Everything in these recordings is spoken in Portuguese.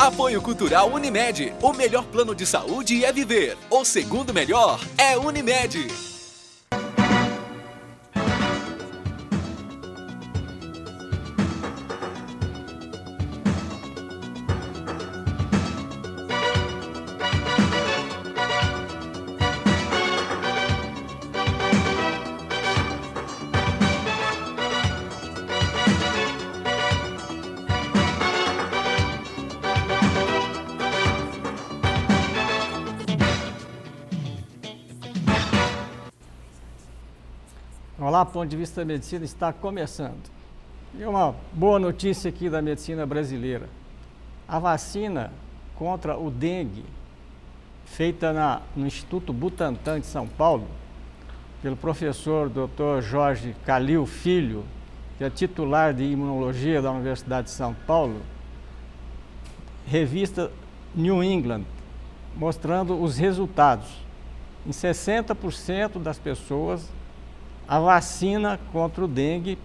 Apoio Cultural Unimed. O melhor plano de saúde é viver. O segundo melhor é Unimed. Olá, Ponto de Vista da Medicina está começando. E uma boa notícia aqui da medicina brasileira. A vacina contra o dengue, feita no Instituto Butantan de São Paulo, pelo professor Dr. Jorge Calil Filho, que é titular de imunologia da Universidade de São Paulo, revista New England, mostrando os resultados. Em 60% das pessoas, a vacina contra o dengue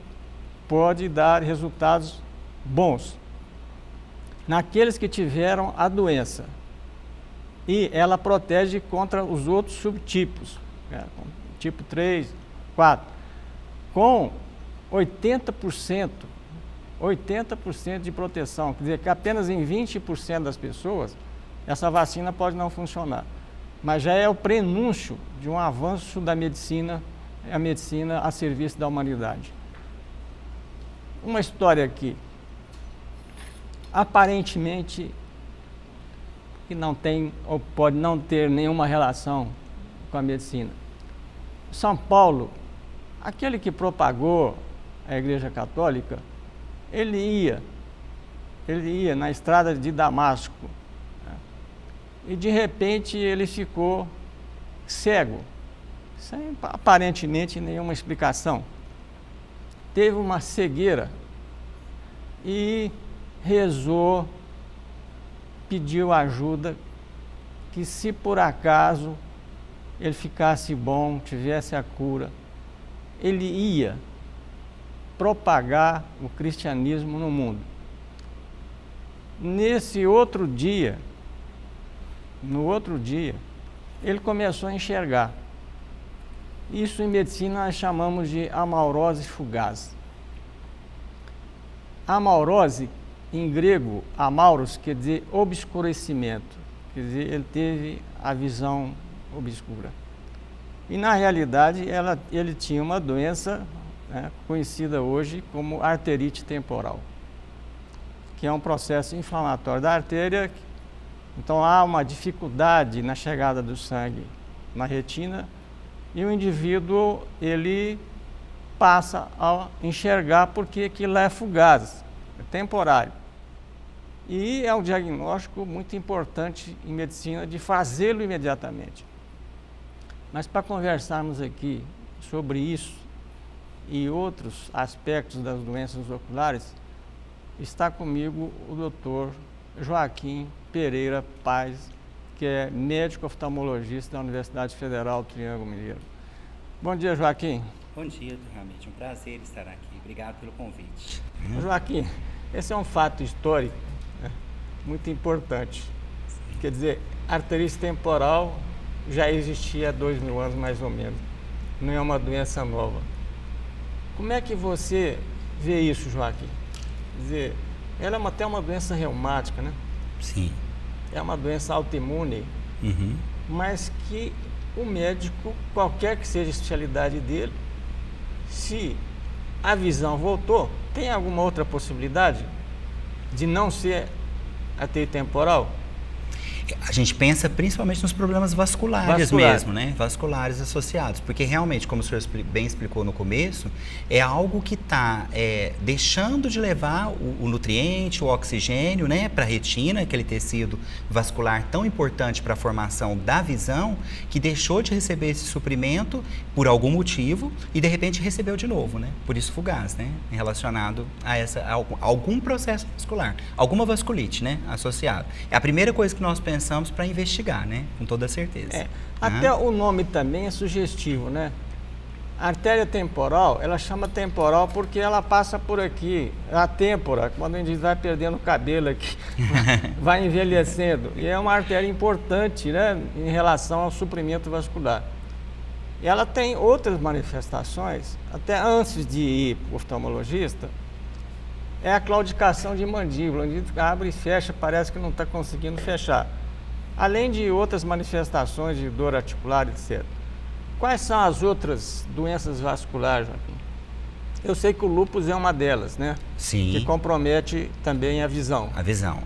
pode dar resultados bons naqueles que tiveram a doença. E ela protege contra os outros subtipos, tipo 3, 4, com 80% de proteção. Quer dizer que apenas em 20% das pessoas essa vacina pode não funcionar. Mas já é o prenúncio de um avanço da medicina, a medicina a serviço da humanidade. Uma história aqui, aparentemente, que não tem ou pode não ter nenhuma relação com a medicina. São Paulo, aquele que propagou a Igreja Católica, ele ia na estrada de Damasco, e de repente ele ficou cego, sem aparentemente nenhuma explicação. Teve uma cegueira e rezou, pediu ajuda, que se por acaso ele ficasse bom, tivesse a cura, ele ia propagar o cristianismo no mundo. No outro dia, ele começou a enxergar. Isso em medicina nós chamamos de amaurose fugaz. Amaurose, em grego, amauros, quer dizer obscurecimento, quer dizer, ele teve a visão obscura. E na realidade ele tinha uma doença, conhecida hoje como arterite temporal, que é um processo inflamatório da artéria. Então há uma dificuldade na chegada do sangue na retina e o indivíduo ele passa a enxergar porque aquilo é fugaz, é temporário. E é um diagnóstico muito importante em medicina de fazê-lo imediatamente. Mas para conversarmos aqui sobre isso e outros aspectos das doenças oculares, está comigo o Dr. Joaquim Pereira Paz, que é médico oftalmologista da Universidade Federal do Triângulo Mineiro. Bom dia, Joaquim. Bom dia, Dr. Hamid. Um prazer estar aqui. Obrigado pelo convite. Joaquim, esse é um fato histórico, muito importante. Sim. Quer dizer, arterite temporal já existia há 2000 anos, mais ou menos. Não é uma doença nova. Como é que você vê isso, Joaquim? Quer dizer, ela é até uma doença reumática, né? Sim. É uma doença autoimune, mas que o médico, qualquer que seja a especialidade dele, se a visão voltou, tem alguma outra possibilidade de não ser arterite temporal? A gente pensa principalmente nos problemas vasculares mesmo, né? Vasculares associados, porque realmente, como o senhor bem explicou no começo, é algo que está deixando de levar o nutriente, o oxigênio, né, para a retina, aquele tecido vascular tão importante para a formação da visão, que deixou de receber esse suprimento por algum motivo e de repente recebeu de novo, né? Por isso fugaz, né? Relacionado a algum processo vascular, alguma vasculite, né, associado. É a primeira coisa que nós pensamos para investigar, né? Com toda certeza. Até o nome também é sugestivo, né? A artéria temporal, ela chama temporal porque ela passa por aqui. A têmpora, quando a gente vai perdendo o cabelo aqui, vai envelhecendo. E é uma artéria importante, né, em relação ao suprimento vascular. E ela tem outras manifestações, até antes de ir para o oftalmologista, é a claudicação de mandíbula, onde abre e fecha, parece que não está conseguindo fechar. Além de outras manifestações de dor articular, etc. Quais são as outras doenças vasculares, Joaquim? Eu sei que o lúpus é uma delas, né? Sim. Que compromete também a visão. A visão,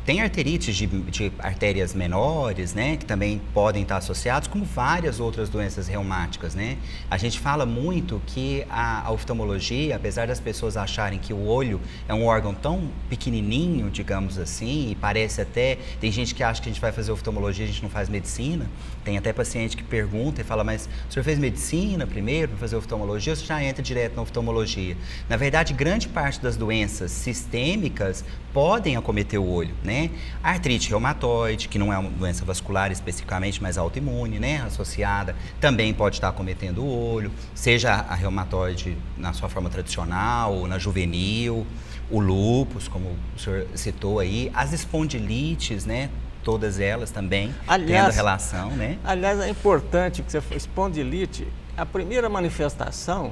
tem arterites de artérias menores, né, que também podem estar associados, como várias outras doenças reumáticas, né? A gente fala muito que a oftalmologia, apesar das pessoas acharem que o olho é um órgão tão pequenininho, digamos assim, e parece até... Tem gente que acha que a gente vai fazer oftalmologia, a gente não faz medicina. Tem até paciente que pergunta e fala, mas o senhor fez medicina primeiro para fazer oftalmologia ou você já entra direto na oftalmologia? Na verdade, grande parte das doenças sistêmicas podem acometer o olho, né? A artrite reumatoide, que não é uma doença vascular especificamente, mas autoimune, né? Associada, também pode estar acometendo o olho, seja a reumatoide na sua forma tradicional ou na juvenil, o lúpus, como o senhor citou aí, as espondilites, né? Todas elas também tendo relação, né? Aliás, é importante que você for espondilite, a primeira manifestação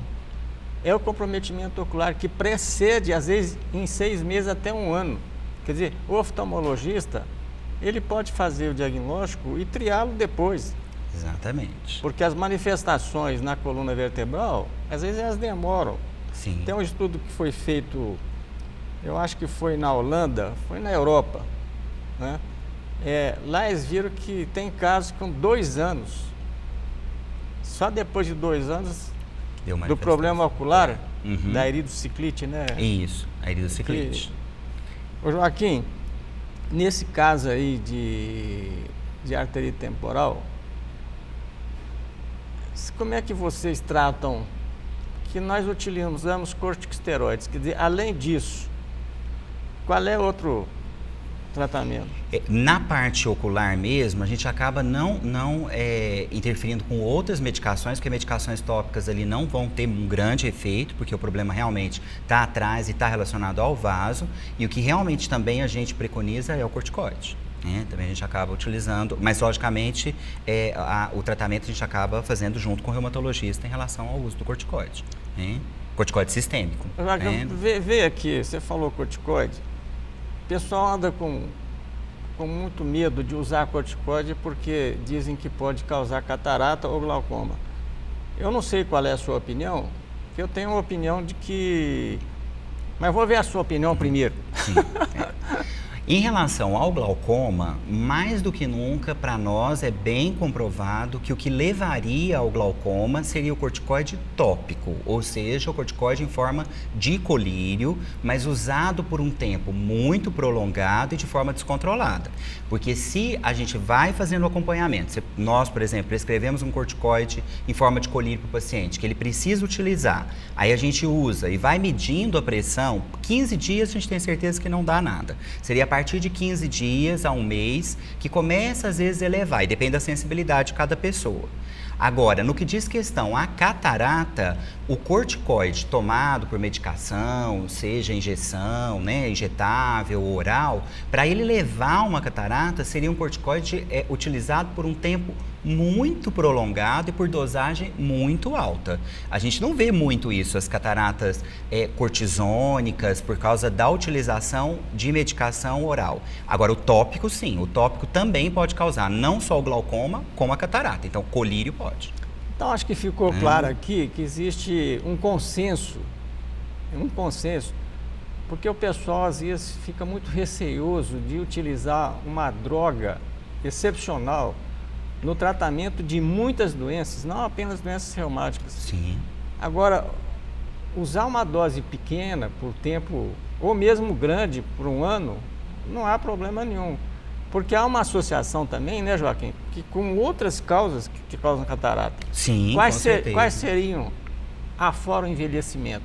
é o comprometimento ocular, que precede, às vezes, em 6 meses até 1 ano. Quer dizer, o oftalmologista, ele pode fazer o diagnóstico e triá-lo depois. Exatamente. Porque as manifestações na coluna vertebral, às vezes elas demoram. Sim. Tem um estudo que foi feito, eu acho que foi na Holanda, foi na Europa, né? Lá eles viram que tem casos com 2 anos. Só depois de 2 anos do problema ocular, da iridociclite, né? Isso, a iridociclite. Ô Joaquim, nesse caso aí de arterite temporal, como é que vocês tratam que nós utilizamos corticosteroides? Quer dizer, além disso, qual é outro tratamento? Na parte ocular mesmo, a gente acaba não interferindo com outras medicações, porque medicações tópicas ali não vão ter um grande efeito, porque o problema realmente está atrás e está relacionado ao vaso, e o que realmente também a gente preconiza é o corticoide. Também a gente acaba utilizando, mas logicamente o tratamento a gente acaba fazendo junto com o reumatologista em relação ao uso do corticoide. Corticoide sistêmico. Vê aqui, você falou corticoide. O pessoal anda com muito medo de usar corticoide porque dizem que pode causar catarata ou glaucoma. Eu não sei qual é a sua opinião, porque eu tenho uma opinião de que... Mas vou ver a sua opinião primeiro. Sim. Em relação ao glaucoma, mais do que nunca, para nós é bem comprovado que o que levaria ao glaucoma seria o corticoide tópico, ou seja, o corticoide em forma de colírio, mas usado por um tempo muito prolongado e de forma descontrolada. Porque se a gente vai fazendo o acompanhamento, nós, por exemplo, prescrevemos um corticoide em forma de colírio para o paciente, que ele precisa utilizar, aí a gente usa e vai medindo a pressão, 15 dias a gente tem certeza que não dá nada. Seria a partir de 15 dias a 1 mês, que começa às vezes a elevar, e depende da sensibilidade de cada pessoa. Agora, no que diz questão à catarata, o corticoide tomado por medicação, seja injeção, injetável ou oral, para ele levar uma catarata, seria um corticoide utilizado por um tempo muito prolongado e por dosagem muito alta. A gente não vê muito isso, as cataratas cortisônicas, por causa da utilização de medicação oral. Agora, o tópico, sim, o tópico também pode causar não só o glaucoma, como a catarata. Então, colírio pode. Então, acho que ficou claro aqui que existe um consenso, porque o pessoal, às vezes, fica muito receoso de utilizar uma droga excepcional no tratamento de muitas doenças, não apenas doenças reumáticas. Sim. Agora, usar uma dose pequena por tempo, ou mesmo grande por 1 ano, não há problema nenhum. Porque há uma associação também, né, Joaquim, que com outras causas que causam catarata. Sim, com certeza. Quais seriam, afora o envelhecimento?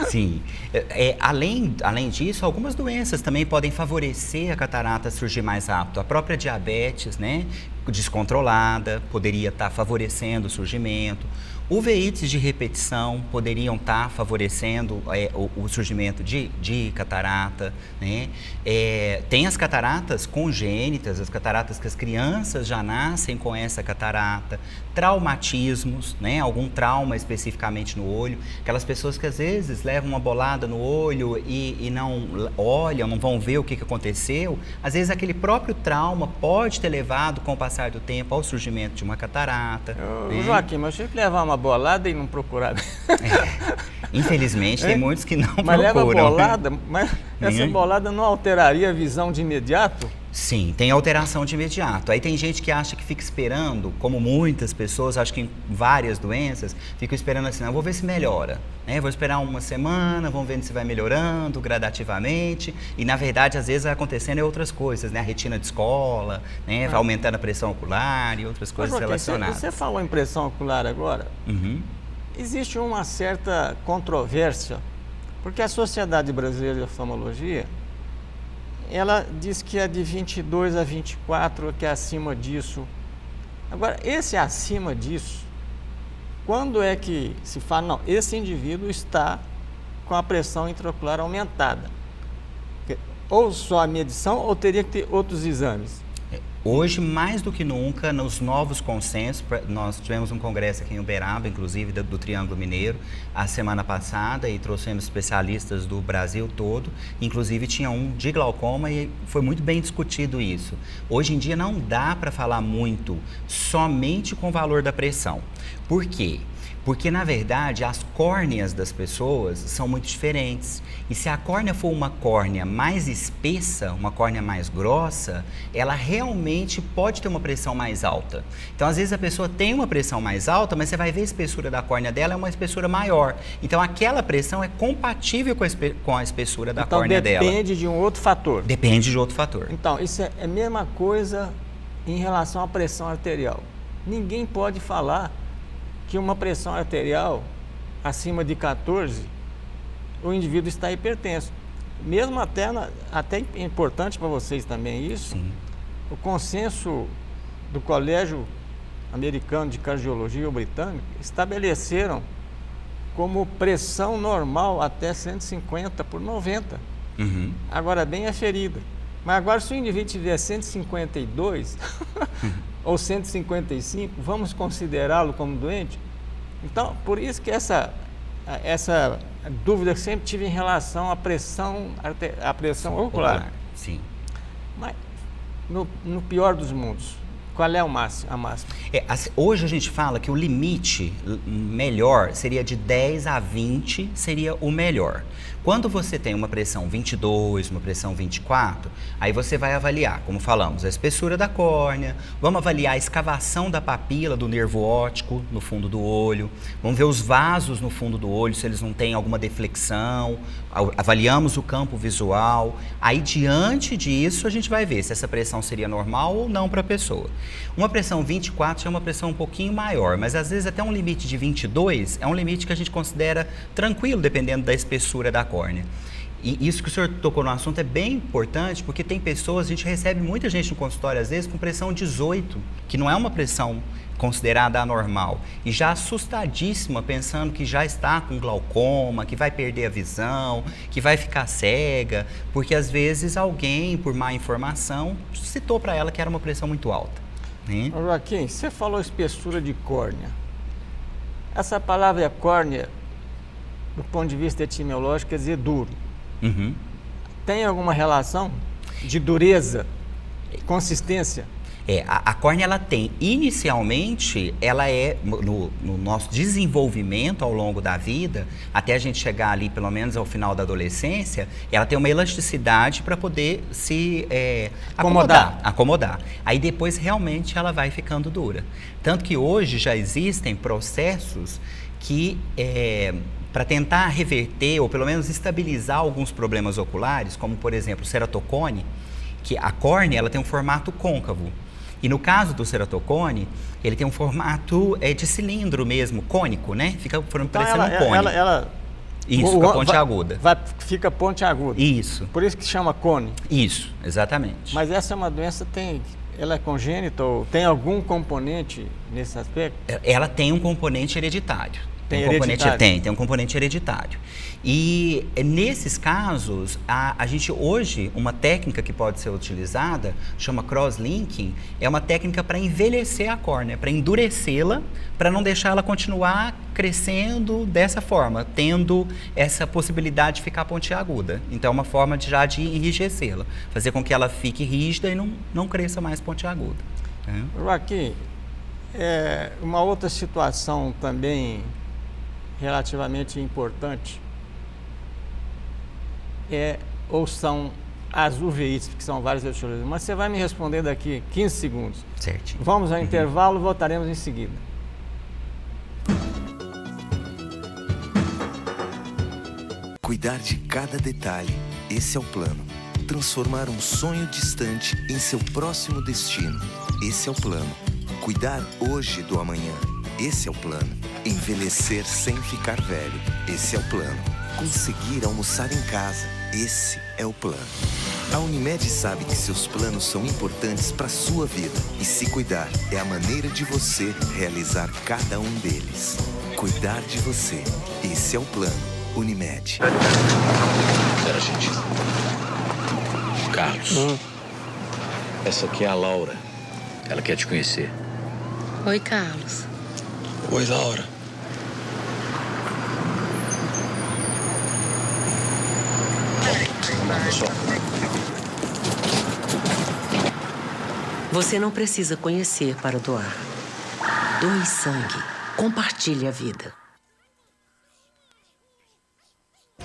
Sim. Além disso, algumas doenças também podem favorecer a catarata surgir mais rápido. A própria diabetes, descontrolada, poderia estar favorecendo o surgimento. Uveites de repetição poderiam estar favorecendo o surgimento de catarata, né? Tem as cataratas congênitas, as cataratas que as crianças já nascem com essa catarata, traumatismos, né? Algum trauma especificamente no olho, aquelas pessoas que às vezes levam uma bolada no olho e não olham, não vão ver o que aconteceu, às vezes aquele próprio trauma pode ter levado com o passar do tempo ao surgimento de uma catarata. Né? Joaquim, mas eu tinha que levar uma bolada e não procurar. Infelizmente, tem muitos que não mas procuram. Mas leva bolada, mas essa bolada não alteraria a visão de imediato? Sim, tem alteração de imediato. Aí tem gente que acha que fica esperando, como muitas pessoas, acho que em várias doenças, ficam esperando assim, não, vou ver se melhora. Né? Vou esperar uma semana, vamos ver se vai melhorando gradativamente. E, na verdade, às vezes vai acontecendo outras coisas, né? A retina de escola, né? Vai aumentando a pressão ocular e outras coisas relacionadas. Você falou em pressão ocular agora? Existe uma certa controvérsia, porque a Sociedade Brasileira de Oftalmologia, ela diz que é de 22 a 24, que é acima disso. Agora, esse acima disso, quando é que se fala, não, esse indivíduo está com a pressão intraocular aumentada? Ou só a medição, ou teria que ter outros exames? Hoje, mais do que nunca, nos novos consensos, nós tivemos um congresso aqui em Uberaba, inclusive do Triângulo Mineiro, a semana passada, e trouxemos especialistas do Brasil todo, inclusive tinha um de glaucoma e foi muito bem discutido isso. Hoje em dia não dá para falar muito somente com o valor da pressão. Por quê? Porque, na verdade, as córneas das pessoas são muito diferentes. E se a córnea for uma córnea mais espessa, uma córnea mais grossa, ela realmente pode ter uma pressão mais alta. Então, às vezes, a pessoa tem uma pressão mais alta, mas você vai ver a espessura da córnea dela é uma espessura maior. Então, aquela pressão é compatível com a espessura da córnea dela. Então, depende de um outro fator. Depende de outro fator. Então, isso é a mesma coisa em relação à pressão arterial. Ninguém pode falar que uma pressão arterial acima de 14, o indivíduo está hipertenso. Mesmo até é importante para vocês também isso, sim. O consenso do Colégio Americano de Cardiologia, ou britânico, estabeleceram como pressão normal até 150/90. Agora, bem aferida. Mas agora, se o indivíduo tiver 152 ou 155, vamos considerá-lo como doente? Então, por isso que essa dúvida que sempre tive em relação à pressão ocular. Sim. Mas, no pior dos mundos, qual é a máxima? Hoje a gente fala que o limite melhor seria de 10 a 20, seria o melhor. Quando você tem uma pressão 22, uma pressão 24, aí você vai avaliar, como falamos, a espessura da córnea, vamos avaliar a escavação da papila do nervo óptico no fundo do olho, vamos ver os vasos no fundo do olho, se eles não têm alguma deflexão, avaliamos o campo visual, aí diante disso a gente vai ver se essa pressão seria normal ou não para a pessoa. Uma pressão 24 é uma pressão um pouquinho maior, mas às vezes até um limite de 22 é um limite que a gente considera tranquilo, dependendo da espessura da córnea. E isso que o senhor tocou no assunto é bem importante, porque tem pessoas, a gente recebe muita gente no consultório, às vezes, com pressão 18, que não é uma pressão considerada anormal, e já assustadíssima, pensando que já está com glaucoma, que vai perder a visão, que vai ficar cega, porque às vezes alguém, por má informação, citou para ela que era uma pressão muito alta. Né? Joaquim, você falou espessura de córnea. Essa palavra córnea, do ponto de vista etimológico, quer dizer duro. Tem alguma relação de dureza, consistência? A córnea, ela tem, inicialmente, ela é, no nosso desenvolvimento ao longo da vida, até a gente chegar ali, pelo menos ao final da adolescência, ela tem uma elasticidade para poder se acomodar. Aí depois, realmente, ela vai ficando dura. Tanto que hoje já existem processos que, para tentar reverter, ou pelo menos estabilizar alguns problemas oculares, como, por exemplo, o ceratocone, que a córnea, ela tem um formato côncavo. E no caso do ceratocone, ele tem um formato de cilindro mesmo, cônico, né? Fica parecendo um cone. Isso, fica pontiaguda. Fica pontiaguda. Isso. Por isso que chama cone. Isso, exatamente. Mas essa é uma doença que tem ela é congênita ou tem algum componente nesse aspecto? Ela tem um componente hereditário. Tem um componente hereditário. E nesses casos, a gente hoje, uma técnica que pode ser utilizada, chama crosslinking, é uma técnica para envelhecer a córnea, para endurecê-la, para não deixar ela continuar crescendo dessa forma, tendo essa possibilidade de ficar pontiaguda. Então é uma forma de enrijecê-la, fazer com que ela fique rígida e não cresça mais pontiaguda. Joaquim, uma outra situação também relativamente importante são as uveites, que são várias etiologias, mas você vai me responder daqui 15 segundos. Certinho. Vamos ao intervalo, voltaremos em seguida. Cuidar de cada detalhe, esse é o plano. Transformar um sonho distante em seu próximo destino, esse é o plano. Cuidar hoje do amanhã, esse é o plano. Envelhecer sem ficar velho, esse é o plano. Conseguir almoçar em casa, esse é o plano. A Unimed sabe que seus planos são importantes para a sua vida e se cuidar é a maneira de você realizar cada um deles. Cuidar de você, esse é o plano. Unimed. Pera, gente. Carlos. Essa aqui é a Laura. Ela quer te conhecer. Oi, Carlos. Oi, Laura. Vamos lá, pessoal. Você não precisa conhecer para doar. Doe sangue. Compartilhe a vida.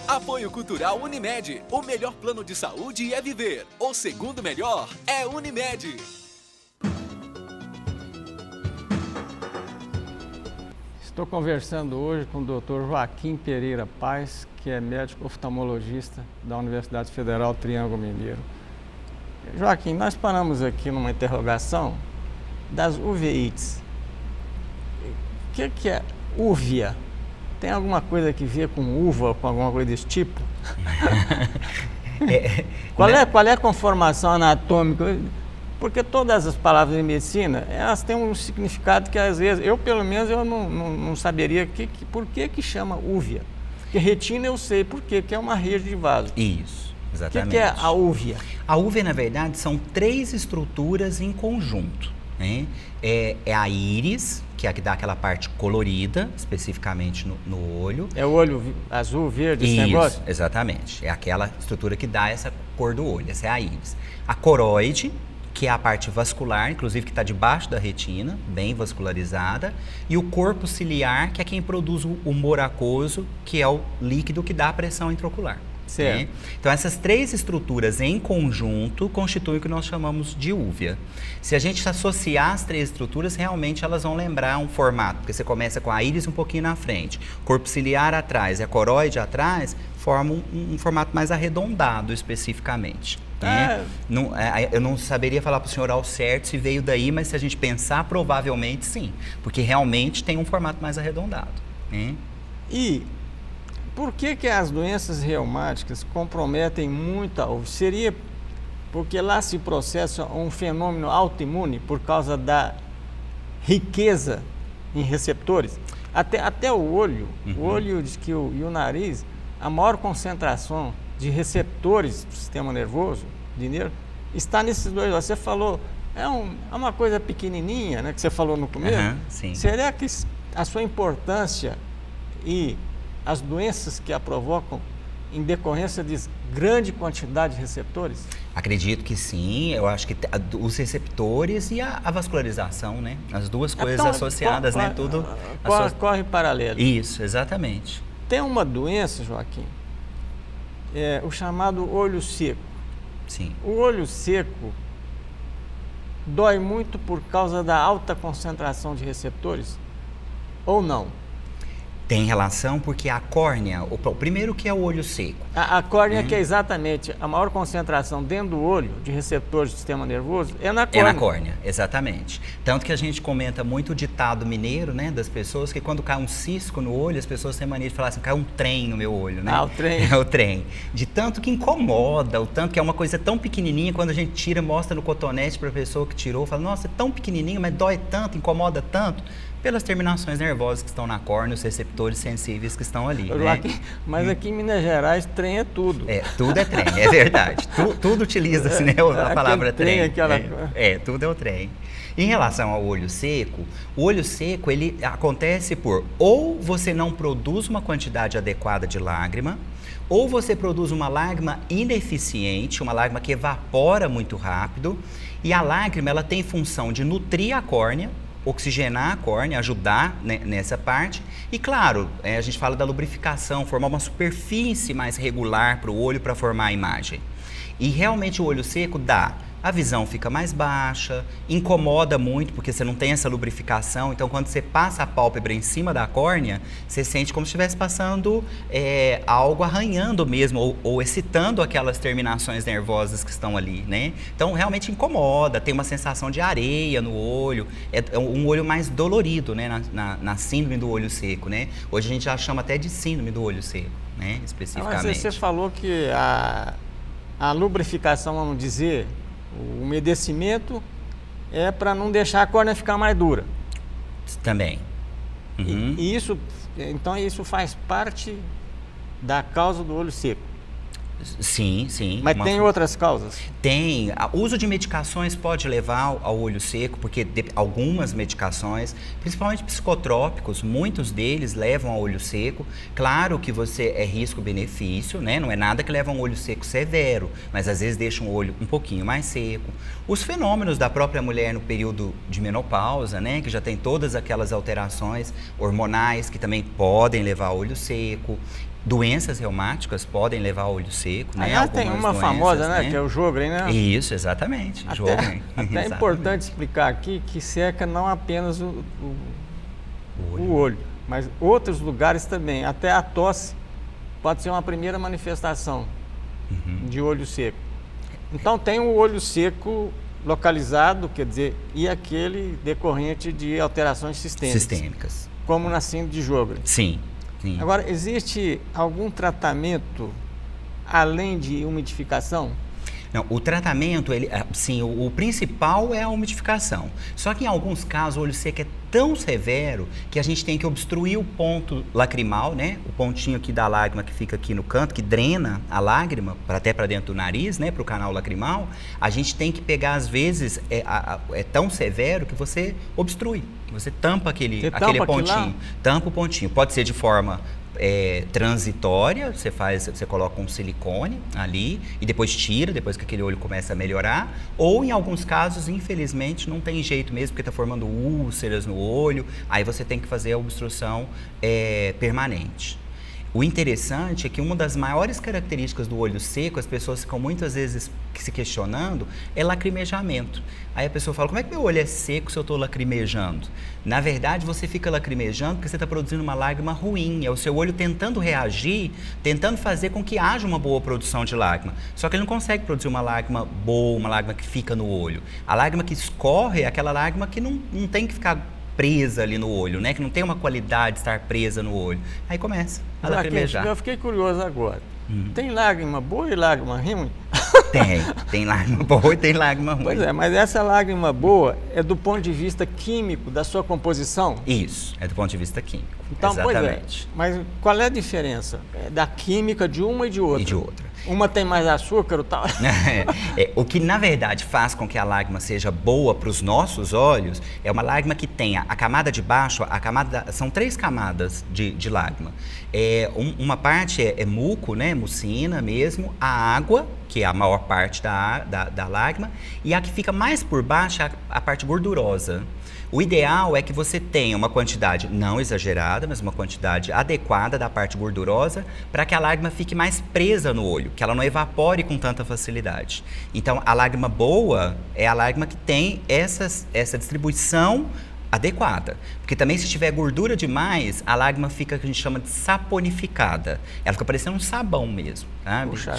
Apoio Cultural Unimed. O melhor plano de saúde é viver. O segundo melhor é Unimed. Estou conversando hoje com o Dr. Joaquim Pereira Paes, que é médico oftalmologista da Universidade Federal Triângulo Mineiro. Joaquim, nós paramos aqui numa interrogação das uveites. O que é úvea? Tem alguma coisa que ver com uva, com alguma coisa desse tipo? Qual é a conformação anatômica? Porque todas as palavras em medicina, elas têm um significado que às vezes, pelo menos, eu não saberia por que chama úvea. Porque retina eu sei por quê, que é uma rede de vaso. Isso, exatamente. O que é a úvea? A úvea, na verdade, são 3 estruturas em conjunto, né? É a íris, que é a que dá aquela parte colorida, especificamente no olho. É o olho azul, verde, esse Isso, negócio? Exatamente. É aquela estrutura que dá essa cor do olho, essa é a íris. A coroide, que é a parte vascular, inclusive que está debaixo da retina, bem vascularizada, e o corpo ciliar, que é quem produz o humor aquoso, que é o líquido que dá a pressão intraocular. Certo. Né? Então, essas 3 estruturas em conjunto constituem o que nós chamamos de úvea. Se a gente associar as 3 estruturas, realmente elas vão lembrar um formato, porque você começa com a íris um pouquinho na frente, corpo ciliar atrás e a coroide atrás, formam um formato mais arredondado especificamente. Né? Eu não saberia falar para o senhor ao certo se veio daí, mas se a gente pensar, provavelmente sim, porque realmente tem um formato mais arredondado. Né? E por que as doenças reumáticas comprometem muito a úvea? Seria porque lá se processa um fenômeno autoimune por causa da riqueza em receptores? Até o olho, o olho diz que e o nariz, a maior concentração de receptores do sistema nervoso, de nervo, está nesses 2. Você falou, é uma coisa pequenininha, né, que você falou no começo. Sim. Será que a sua importância e as doenças que a provocam em decorrência de grande quantidade de receptores? Acredito que sim. Eu acho que os receptores e a vascularização, né? As duas coisas associadas, né? Tudo corre paralelo. Isso, exatamente. Tem uma doença, Joaquim, o chamado olho seco. Sim. O olho seco dói muito por causa da alta concentração de receptores ou não? Tem relação porque a córnea, o primeiro que é o olho seco. A córnea que é exatamente a maior concentração dentro do olho de receptores do sistema nervoso é na córnea. É na córnea, exatamente. Tanto que a gente comenta muito o ditado mineiro, né, das pessoas, que quando cai um cisco no olho, as pessoas têm mania de falar assim, cai um trem no meu olho, né? O trem. É o trem. De tanto que incomoda, o tanto que é uma coisa tão pequenininha, quando a gente tira, mostra no cotonete para a pessoa que tirou, fala, nossa, é tão pequenininho, mas dói tanto, incomoda tanto. Pelas terminações nervosas que estão na córnea, os receptores sensíveis que estão ali, né? Mas aqui em Minas Gerais, trem é tudo. Tudo é trem, é verdade. Tudo utiliza-se, né, a palavra trem. Tudo é o trem. Em relação ao olho seco, o olho seco, ele acontece por ou você não produz uma quantidade adequada de lágrima, ou você produz uma lágrima ineficiente, uma lágrima que evapora muito rápido, e a lágrima, ela tem função de nutrir a córnea, oxigenar a córnea, ajudar, né, nessa parte. E claro, a gente fala da lubrificação, formar uma superfície mais regular para o olho para formar a imagem. E realmente o olho seco a visão fica mais baixa, incomoda muito porque você não tem essa lubrificação, então quando você passa a pálpebra em cima da córnea, você sente como se estivesse passando algo arranhando mesmo, ou excitando aquelas terminações nervosas que estão ali, né? Então realmente incomoda, tem uma sensação de areia no olho, é um olho mais dolorido, né? Na síndrome do olho seco, né? Hoje a gente já chama até de síndrome do olho seco, né? Especificamente. Mas você falou que a lubrificação, vamos dizer, o umedecimento é para não deixar a córnea ficar mais dura. Também. Uhum. E isso faz parte da causa do olho seco. Sim, sim. Mas tem outras causas? Tem. O uso de medicações pode levar ao olho seco, porque algumas medicações, principalmente psicotrópicos, muitos deles levam ao olho seco. Claro que é risco-benefício, né? Não é nada que leva a um olho seco severo, mas às vezes deixa um olho um pouquinho mais seco. Os fenômenos da própria mulher no período de menopausa, né? Que já tem todas aquelas alterações hormonais que também podem levar ao olho seco. Doenças reumáticas podem levar ao olho seco, né? Aliás, tem uma famosa, né? Que é o Sjögren, né? Isso, exatamente. Até é importante explicar aqui que seca não apenas o olho, mas outros lugares também. Até a tosse pode ser uma primeira manifestação de olho seco. Então tem o olho seco localizado, quer dizer, e aquele decorrente de alterações sistêmicas. Como na síndrome de Sjögren. Sim. Sim. Agora, existe algum tratamento além de umidificação? Não, o tratamento, sim, o principal é a umidificação. Só que em alguns casos o olho seco é tão severo que a gente tem que obstruir o ponto lacrimal, né? O pontinho aqui da lágrima que fica aqui no canto, que drena a lágrima até para dentro do nariz, né? Para o canal lacrimal. A gente tem que pegar, às vezes, é tão severo que você obstrui. Você tampa aquele pontinho. Tampa o pontinho. Pode ser de forma transitória, você coloca um silicone ali e depois tira, depois que aquele olho começa a melhorar, ou em alguns casos, infelizmente, não tem jeito mesmo, porque está formando úlceras no olho, aí você tem que fazer a obstrução permanente. O interessante é que uma das maiores características do olho seco, as pessoas ficam muitas vezes se questionando, é lacrimejamento. Aí a pessoa fala, como é que meu olho é seco se eu estou lacrimejando? Na verdade, você fica lacrimejando porque você está produzindo uma lágrima ruim. É o seu olho tentando reagir, tentando fazer com que haja uma boa produção de lágrima. Só que ele não consegue produzir uma lágrima boa, uma lágrima que fica no olho. A lágrima que escorre é aquela lágrima que não tem que ficar presa ali no olho, né? Que não tem uma qualidade de estar presa no olho. Aí começa a lacrimejar. Eu fiquei curioso agora. Tem lágrima boa e lágrima ruim? Tem lágrima boa e tem lágrima ruim. Pois é, mas essa lágrima boa é do ponto de vista químico da sua composição? Isso, é do ponto de vista químico. Então, exatamente. Pois é, mas qual é a diferença da química de uma e de outra? E de outra. Uma tem mais açúcar ou tal? O que, na verdade, faz com que a lágrima seja boa para os nossos olhos é uma lágrima que tenha a camada de baixo, são 3 camadas de lágrima. Uma parte é muco, né, mucina mesmo, a água, que é a maior parte da lágrima, e a que fica mais por baixo é a parte gordurosa. O ideal é que você tenha uma quantidade não exagerada, mas uma quantidade adequada da parte gordurosa para que a lágrima fique mais presa no olho, que ela não evapore com tanta facilidade. Então, a lágrima boa é a lágrima que tem essa distribuição adequada. Porque também se tiver gordura demais, a lágrima fica, que a gente chama de saponificada. Ela fica parecendo um sabão mesmo, sabe? Puxa,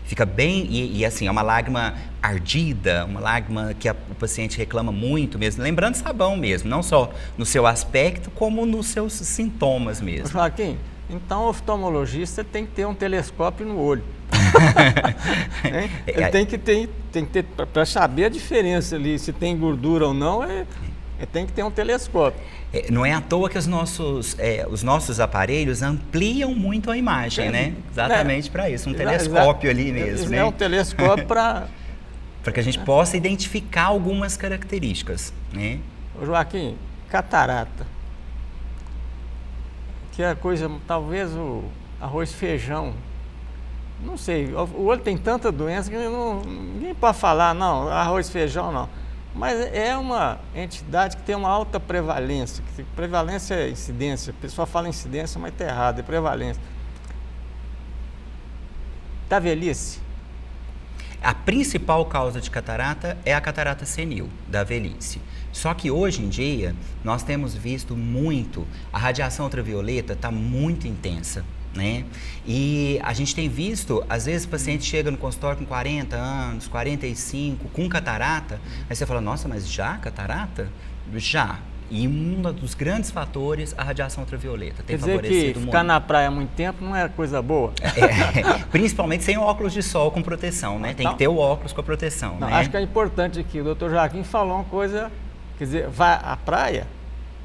Fica bem, e assim, é uma lágrima ardida, uma lágrima que o paciente reclama muito mesmo. Lembrando sabão mesmo, não só no seu aspecto, como nos seus sintomas mesmo. Joaquim, então o oftalmologista tem que ter um telescópio no olho. Ele tem que ter para saber a diferença ali, se tem gordura ou não, tem que ter um telescópio. Não é à toa que os nossos aparelhos ampliam muito a imagem, né? Exatamente para isso, um telescópio ali mesmo, né? É um telescópio para que a gente possa identificar algumas características, né? Joaquim, catarata, que é a coisa, talvez o arroz e feijão, não sei, o olho tem tanta doença que ninguém pode falar, não, arroz e feijão não. Mas é uma entidade que tem uma alta prevalência. Prevalência é incidência. O pessoal fala incidência, mas está errado, é prevalência. Da velhice? A principal causa de catarata é a catarata senil, da velhice. Só que hoje em dia, nós temos visto muito, a radiação ultravioleta está muito intensa. Né? E a gente tem visto, às vezes o paciente chega no consultório com 40 anos, 45, com catarata, aí você fala, nossa, mas já catarata? Já. E um dos grandes fatores, a radiação ultravioleta. Tem favorecido muito. Quer dizer que ficar na praia há muito tempo não é coisa boa? Principalmente sem óculos de sol com proteção, né? Tem que ter o óculos com a proteção, não, né? Acho que é importante aqui, o doutor Joaquim falou uma coisa, quer dizer, vai à praia,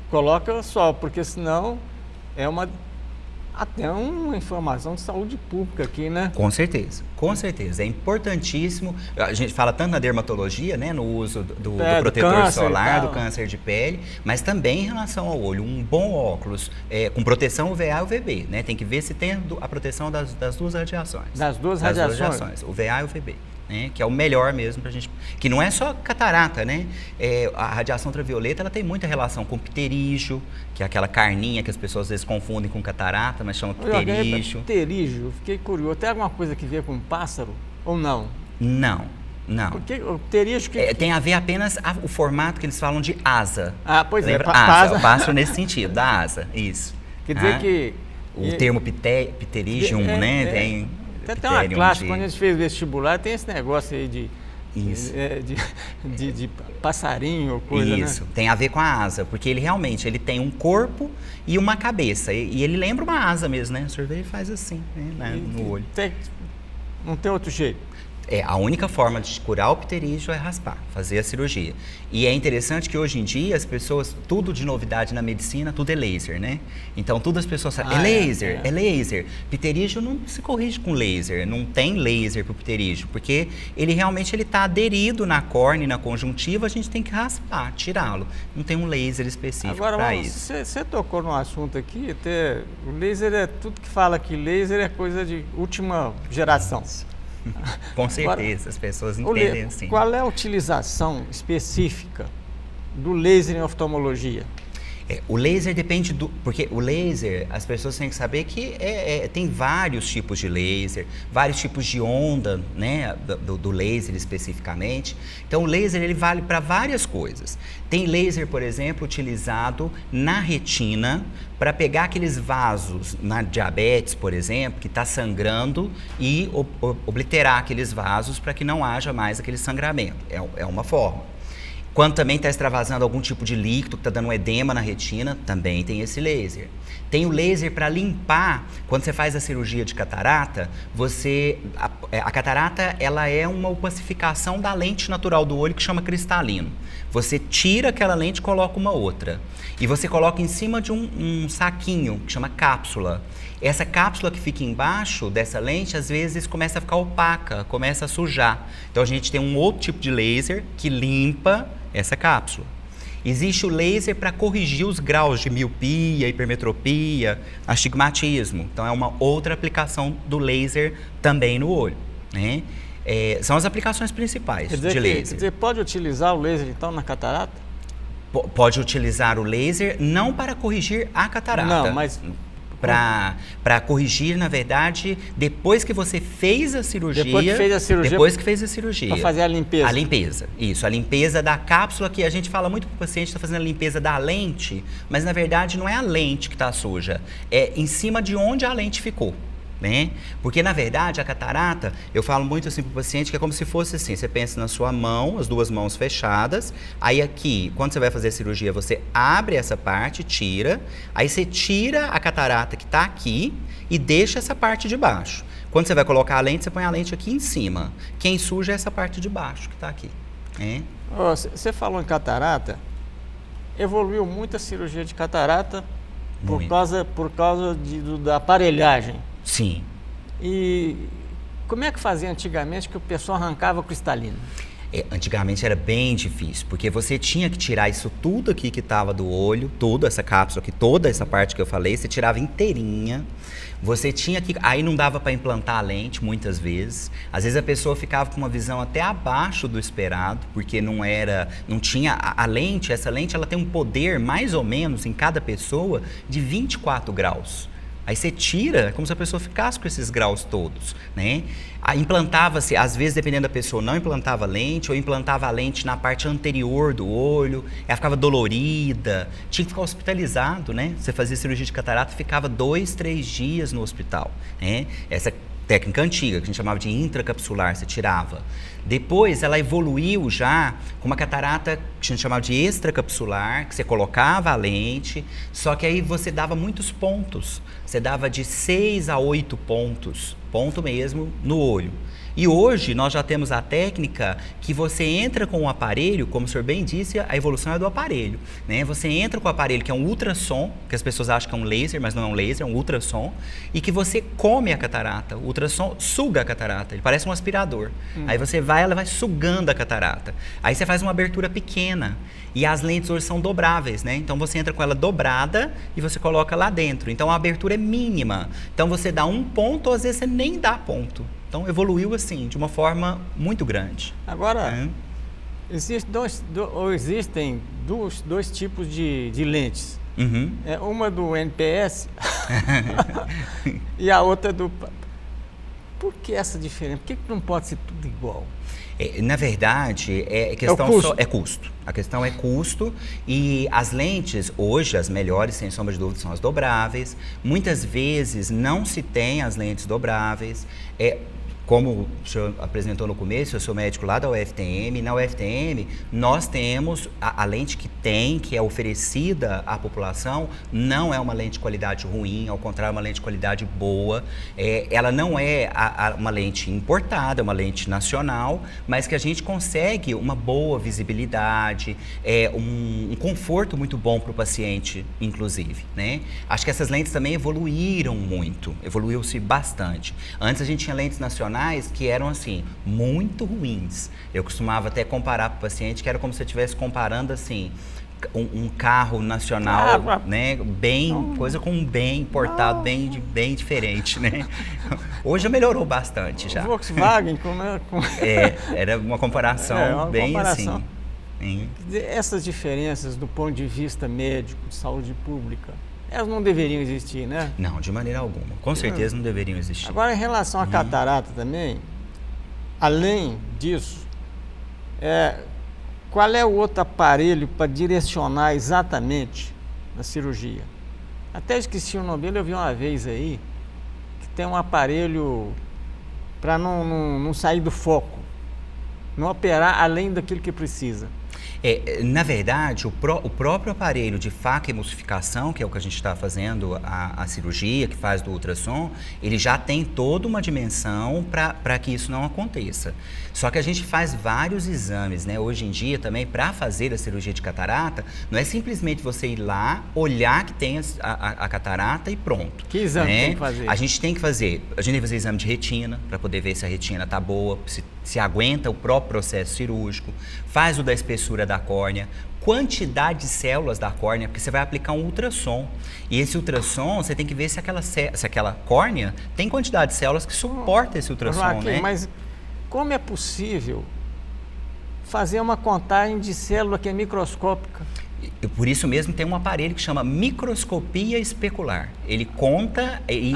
coloca o sol, porque senão é até uma informação de saúde pública aqui, né? Com certeza, com certeza. É importantíssimo. A gente fala tanto na dermatologia, né? No uso do protetor câncer, solar, do câncer de pele, mas também em relação ao olho. Um bom óculos com proteção UVA e UVB, né? Tem que ver se tem a proteção das duas radiações. Das duas radiações? UVA e UVB. Né, que é o melhor mesmo pra gente, que não é só catarata, né? A radiação ultravioleta, ela tem muita relação com pterígio, que é aquela carninha que as pessoas às vezes confundem com catarata, mas chama pterígio. Pterígio, fiquei curioso, tem alguma coisa que ver com pássaro ou não? Não. Porque o pterígio tem a ver apenas o formato que eles falam de asa. Ah, pois lembra? Asa. O pássaro nesse sentido, da asa, isso. Quer dizer que... O termo pterígium, né? Tem uma classe, quando a gente fez vestibular, tem esse negócio aí de passarinho ou coisa, isso, né? Tem a ver com a asa, porque ele realmente tem um corpo e uma cabeça, e ele lembra uma asa mesmo, né? O senhor faz assim, né? No olho. Não tem outro jeito. A única forma de curar o pterígio é raspar, fazer a cirurgia. E é interessante que hoje em dia as pessoas, tudo de novidade na medicina, tudo é laser, né? Então tudo as pessoas falam, é laser. Pterígio não se corrige com laser, não tem laser para o pterígio, porque ele realmente está aderido na córnea e na conjuntiva, a gente tem que raspar, tirá-lo. Não tem um laser específico para isso. Você tocou num assunto aqui, até, o laser é tudo que fala que laser é coisa de última geração. Com certeza, as pessoas entendem assim. Qual é a utilização específica do laser em oftalmologia? O laser depende porque o laser, as pessoas têm que saber que tem vários tipos de laser, vários tipos de onda, né, do laser especificamente. Então o laser ele vale para várias coisas. Tem laser, por exemplo, utilizado na retina para pegar aqueles vasos na diabetes, por exemplo, que está sangrando e obliterar aqueles vasos para que não haja mais aquele sangramento. É uma forma. Quando também está extravasando algum tipo de líquido, que está dando um edema na retina, também tem esse laser. Tem o laser para limpar, quando você faz a cirurgia de catarata, a catarata ela é uma opacificação da lente natural do olho que chama cristalino. Você tira aquela lente e coloca uma outra. E você coloca em cima de um saquinho, que chama cápsula. Essa cápsula que fica embaixo dessa lente, às vezes começa a ficar opaca, começa a sujar. Então a gente tem um outro tipo de laser que limpa essa cápsula. Existe o laser para corrigir os graus de miopia, hipermetropia, astigmatismo. Então é uma outra aplicação do laser também no olho, né? São as aplicações principais de laser. Quer dizer, pode utilizar o laser então na catarata? Pode utilizar o laser não para corrigir a catarata. Não, mas para corrigir, na verdade, depois que você fez a cirurgia. Depois que fez a cirurgia. Para fazer a limpeza. A limpeza, isso. A limpeza da cápsula, que a gente fala muito para o paciente, está fazendo a limpeza da lente, mas na verdade não é a lente que está suja, é em cima de onde a lente ficou. Né? Porque, na verdade, a catarata, eu falo muito assim para o paciente que é como se fosse assim, você pensa na sua mão, as duas mãos fechadas, aí aqui, quando você vai fazer a cirurgia, você abre essa parte, tira, aí você tira a catarata que está aqui e deixa essa parte de baixo. Quando você vai colocar a lente, você põe a lente aqui em cima. Quem suja é essa parte de baixo que está aqui. Você falou em catarata, evoluiu muito a cirurgia de catarata por causa da aparelhagem. Sim. E como é que fazia antigamente que o pessoal arrancava cristalino? Antigamente era bem difícil, porque você tinha que tirar isso tudo aqui que estava do olho, toda essa cápsula aqui, toda essa parte que eu falei, você tirava inteirinha. Você tinha que... Aí não dava para implantar a lente, muitas vezes. Às vezes a pessoa ficava com uma visão até abaixo do esperado, porque não tinha... A lente, essa lente, ela tem um poder, mais ou menos, em cada pessoa, de 24 graus. Aí você tira, como se a pessoa ficasse com esses graus todos, né? Implantava-se, às vezes, dependendo da pessoa, não implantava lente, ou implantava a lente na parte anterior do olho, ela ficava dolorida, tinha que ficar hospitalizado, né? Você fazia cirurgia de catarata, ficava 2, 3 dias no hospital, né? Essa técnica antiga, que a gente chamava de intracapsular, você tirava. Depois, ela evoluiu já com uma catarata que a gente chamava de extracapsular, que você colocava a lente, só que aí você dava muitos pontos. Você dava de 6 a 8 pontos, ponto mesmo, no olho. E hoje nós já temos a técnica que você entra com o aparelho, como o senhor bem disse, a evolução é do aparelho, né? Você entra com o aparelho que é um ultrassom, que as pessoas acham que é um laser, mas não é um laser, é um ultrassom, e que você come a catarata. O ultrassom suga a catarata, ele parece um aspirador. Aí você vai, ela vai sugando a catarata. Aí você faz uma abertura pequena. E as lentes hoje são dobráveis, né? Então você entra com ela dobrada e você coloca lá dentro. Então a abertura é mínima. Então você dá um ponto, ou às vezes você nem dá ponto. Então evoluiu assim, de uma forma muito grande. Agora, existem dois tipos de lentes. Uma do NPS e a outra do... Por que essa diferença? Por que não pode ser tudo igual? Na verdade, é custo. A questão é custo, e as lentes, hoje, as melhores, sem sombra de dúvida, são as dobráveis. Muitas vezes não se tem as lentes dobráveis. Como o senhor apresentou no começo, eu sou médico lá da UFTM. Na UFTM, nós temos a lente que é oferecida à população, não é uma lente de qualidade ruim, ao contrário, é uma lente de qualidade boa. Ela não é uma lente importada, é uma lente nacional, mas que a gente consegue uma boa visibilidade, um conforto muito bom para o paciente, inclusive, né? Acho que essas lentes também evoluíram muito, evoluiu-se bastante. Antes a gente tinha lentes nacionais que eram assim, muito ruins. Eu costumava até comparar para o paciente que era como se eu estivesse comparando assim, um carro nacional, né? Coisa com um bem importado, bem diferente, né? Hoje melhorou bastante já. O Volkswagen, era uma comparação comparação. Assim. Essas diferenças do ponto de vista médico, de saúde pública, elas não deveriam existir, né? Não, de maneira alguma. Com certeza não deveriam existir. Agora, em relação à catarata também, além disso, qual é o outro aparelho para direcionar exatamente na cirurgia? Até esqueci o nome dele, eu vi uma vez aí, que tem um aparelho para não sair do foco, não operar além daquilo que precisa. Na verdade, o próprio aparelho de facoemulsificação, que é o que a gente está fazendo, a cirurgia, que faz do ultrassom, ele já tem toda uma dimensão para que isso não aconteça. Só que a gente faz vários exames, né? Hoje em dia também, para fazer a cirurgia de catarata, não é simplesmente você ir lá, olhar que tem a catarata e pronto. Que exame tem que fazer? A gente tem que fazer exame de retina, para poder ver se a retina está boa, se aguenta o próprio processo cirúrgico, faz o da espessura da córnea, quantidade de células da córnea, porque você vai aplicar um ultrassom. E esse ultrassom, você tem que ver se aquela córnea tem quantidade de células que suporta esse ultrassom, né? Mas como é possível fazer uma contagem de célula que é microscópica? Por isso mesmo tem um aparelho que chama microscopia especular. Ele conta e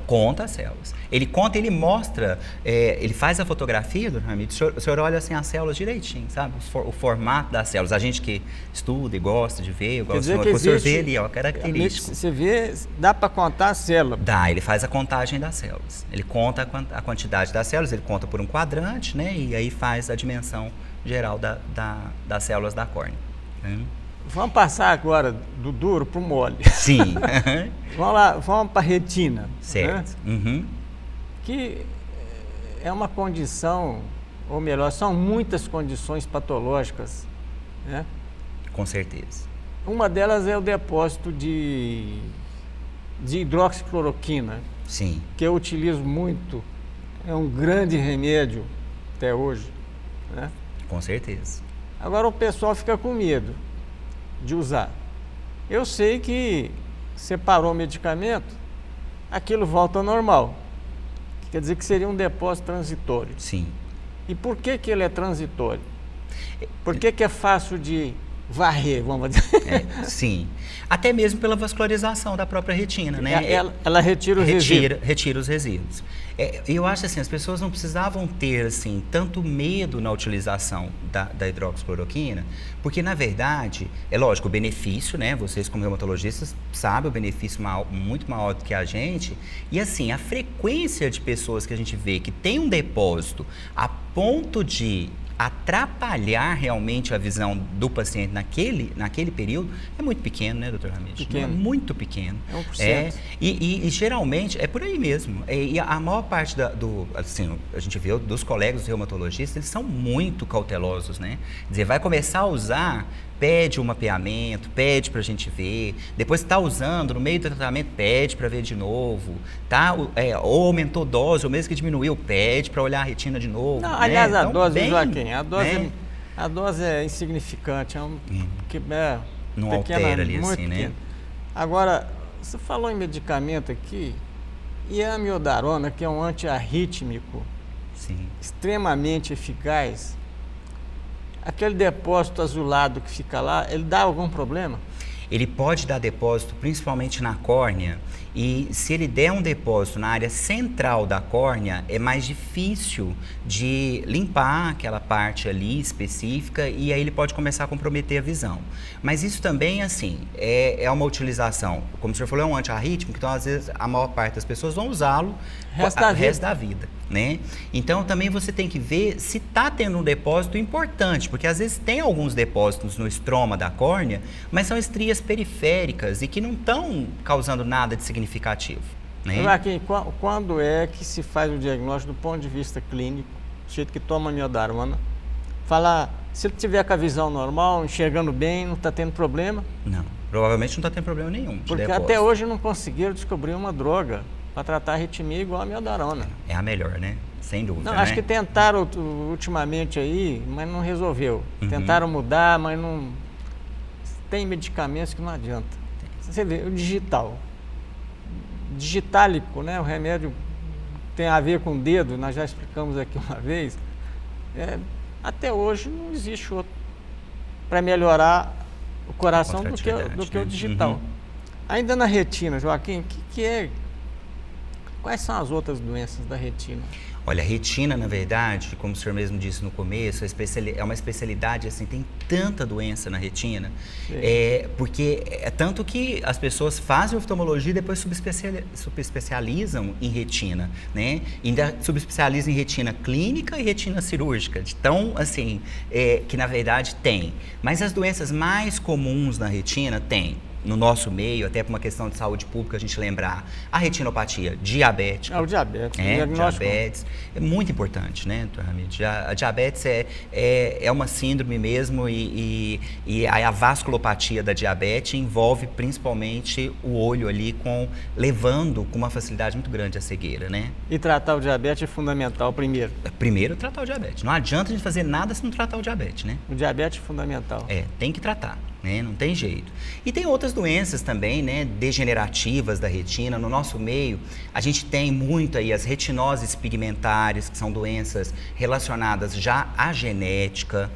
conta as células. Ele mostra, ele faz a fotografia, doutor Ramiro, o senhor olha assim as células direitinho, sabe? O formato das células. A gente que estuda e gosta de ver, igual o senhor vê ali, ó, característico. Você vê, dá para contar a célula? Dá, ele faz a contagem das células. Ele conta a quantidade das células, ele conta por um quadrante, né? E aí faz a dimensão geral das células da córnea. Vamos passar agora do duro para o mole. Sim. Vamos lá, vamos para a retina. Certo. Né? Uhum. Que é uma condição, ou melhor, são muitas condições patológicas, né? Com certeza. Uma delas é o depósito de hidroxicloroquina. Sim. Que eu utilizo muito, é um grande remédio até hoje, né? Com certeza. Agora o pessoal fica com medo de usar. Eu sei que separou o medicamento, aquilo volta ao normal. Quer dizer que seria um depósito transitório. Sim. E por que ele é transitório? Por que é fácil de varrer, vamos dizer? Sim. Até mesmo pela vascularização da própria retina, né? Ela retira os resíduos. Retira os resíduos. Eu acho assim, as pessoas não precisavam ter assim tanto medo na utilização da hidroxicloroquina, porque na verdade, é lógico, o benefício, né? Vocês como reumatologistas sabem o benefício muito maior do que a gente. E assim, a frequência de pessoas que a gente vê que tem um depósito a ponto de atrapalhar realmente a visão do paciente naquele período é muito pequeno, né, doutor Ramiro? Pequeno. É muito pequeno. É 1%. E geralmente é por aí mesmo. E a maior parte assim, a gente vê dos colegas reumatologistas, eles são muito cautelosos, né? Quer dizer, vai começar a usar, pede um mapeamento, pede para a gente ver, depois está usando, no meio do tratamento, pede para ver de novo, tá? Ou aumentou dose, ou mesmo que diminuiu, pede para olhar a retina de novo. Não, né? aliás, Então, a dose, Joaquim, né? a dose é insignificante, não pequena, altera ali muito assim, pequena. né? Agora, você falou em medicamento aqui, e a amiodarona, que é um antiarrítmico, Sim. extremamente eficaz, aquele depósito azulado que fica lá, ele dá algum problema? Ele pode dar depósito principalmente na córnea, e se ele der um depósito na área central da córnea, é mais difícil de limpar aquela parte ali específica, e aí ele pode começar a comprometer a visão. Mas isso também, assim, é uma utilização, como o senhor falou, é um antiarrítmico, então às vezes a maior parte das pessoas vão usá-lo o resto da vida. Né? Então também você tem que ver se está tendo um depósito importante, porque às vezes tem alguns depósitos no estroma da córnea, mas são estrias periféricas e que não estão causando nada de significativo. Né? Joaquim, quando é que se faz o diagnóstico do ponto de vista clínico, do jeito que toma amiodarona, falar, se ele tiver com a visão normal, enxergando bem, não está tendo problema? Não, provavelmente não está tendo problema nenhum. Porque até hoje não conseguiram descobrir uma droga para tratar a arritmia igual a amiodarona. É a melhor, né? Sem dúvida. Não, né? acho que tentaram ultimamente aí, mas não resolveu. Tentaram mudar, mas não... Tem medicamentos que não adianta. Você vê, o digitálico, né? O remédio tem a ver com o dedo, nós já explicamos aqui uma vez. Até hoje não existe outro para melhorar o coração do que o digital. Ainda na retina, Joaquim, quais são as outras doenças da retina? Olha, a retina, na verdade, como o senhor mesmo disse no começo, é uma especialidade, assim, tem tanta doença na retina, porque é tanto que as pessoas fazem oftalmologia e depois subespecializam em retina, né? Ainda subespecializam em retina clínica e retina cirúrgica, então, assim, que na verdade tem. Mas as doenças mais comuns na retina tem. No nosso meio, até por uma questão de saúde pública, a gente lembrar a retinopatia diabética. O diabetes. Diabetes. É muito importante, né, doutor Ramiro? A diabetes é uma síndrome mesmo e a vasculopatia da diabetes envolve principalmente o olho ali levando com uma facilidade muito grande a cegueira, né? E tratar o diabetes é fundamental primeiro? Primeiro, tratar o diabetes. Não adianta a gente fazer nada se não tratar o diabetes, né? O diabetes é fundamental. Tem que tratar. Né? Não tem jeito. E tem outras doenças também, né, degenerativas da retina. No nosso meio, a gente tem muito aí as retinoses pigmentares, que são doenças relacionadas já à genética.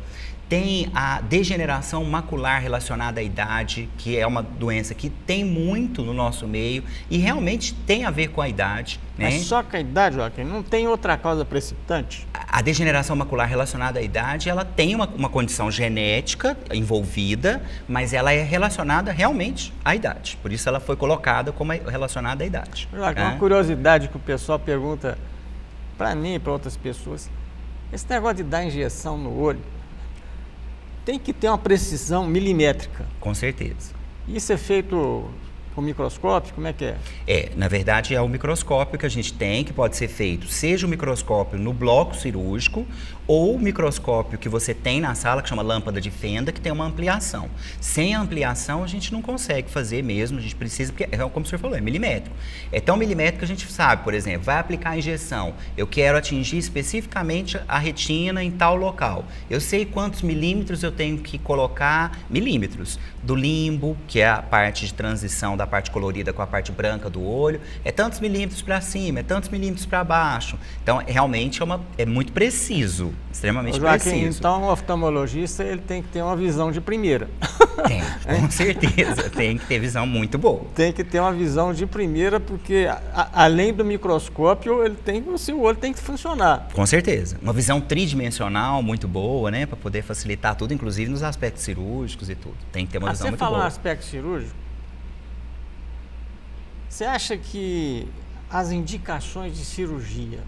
tem a degeneração macular relacionada à idade, que é uma doença que tem muito no nosso meio e realmente tem a ver com a idade. Né? Mas só com a idade, Joaquim? Não tem outra causa precipitante? A degeneração macular relacionada à idade, ela tem uma condição genética envolvida, mas ela é relacionada realmente à idade. Por isso ela foi colocada como relacionada à idade. Joaquim, uma curiosidade que o pessoal pergunta para mim e para outras pessoas. Esse negócio de dar injeção no olho tem que ter uma precisão milimétrica. Com certeza. Isso é feito com microscópio? Como é que é? Na verdade é o microscópio que a gente tem, que pode ser feito, seja o microscópio no bloco cirúrgico ou o microscópio que você tem na sala, que chama lâmpada de fenda, que tem uma ampliação. Sem a ampliação a gente não consegue fazer mesmo, a gente precisa, porque como o senhor falou, é milimétrico. É tão milimétrico que a gente sabe, por exemplo, vai aplicar a injeção, eu quero atingir especificamente a retina em tal local. Eu sei quantos milímetros eu tenho que colocar, milímetros, do limbo, que é a parte de transição da parte colorida com a parte branca do olho, é tantos milímetros para cima, é tantos milímetros para baixo. Então, realmente é muito preciso, extremamente preciso. Então, o oftalmologista ele tem que ter uma visão de primeira. Tem, com certeza. Tem que ter visão muito boa. Tem que ter uma visão de primeira, porque além do microscópio, o seu olho tem que funcionar. Com certeza. Uma visão tridimensional muito boa, né, para poder facilitar tudo, inclusive nos aspectos cirúrgicos e tudo. Tem que ter uma visão muito boa. Você fala no aspecto cirúrgico, você acha que as indicações de cirurgia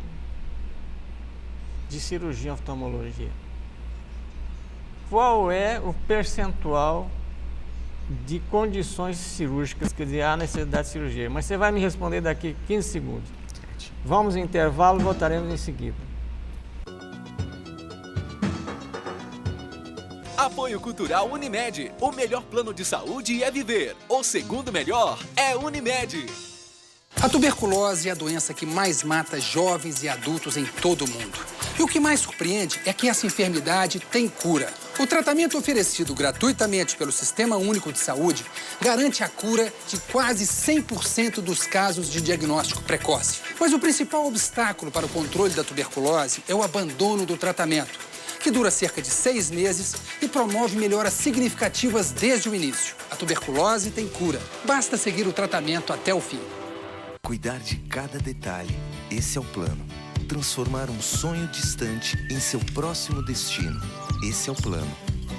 em oftalmologia, qual é o percentual de condições cirúrgicas, quer dizer, há necessidade de cirurgia? Mas você vai me responder daqui 15 segundos. Vamos ao intervalo, voltaremos em seguida. Apoio Cultural Unimed. O melhor plano de saúde é viver. O segundo melhor é Unimed. A tuberculose é a doença que mais mata jovens e adultos em todo o mundo. E o que mais surpreende é que essa enfermidade tem cura. O tratamento oferecido gratuitamente pelo Sistema Único de Saúde garante a cura de quase 100% dos casos de diagnóstico precoce. Mas o principal obstáculo para o controle da tuberculose é o abandono do tratamento, que dura cerca de 6 meses e promove melhoras significativas desde o início. A tuberculose tem cura. Basta seguir o tratamento até o fim. Cuidar de cada detalhe, esse é o plano. Transformar um sonho distante em seu próximo destino, esse é o plano.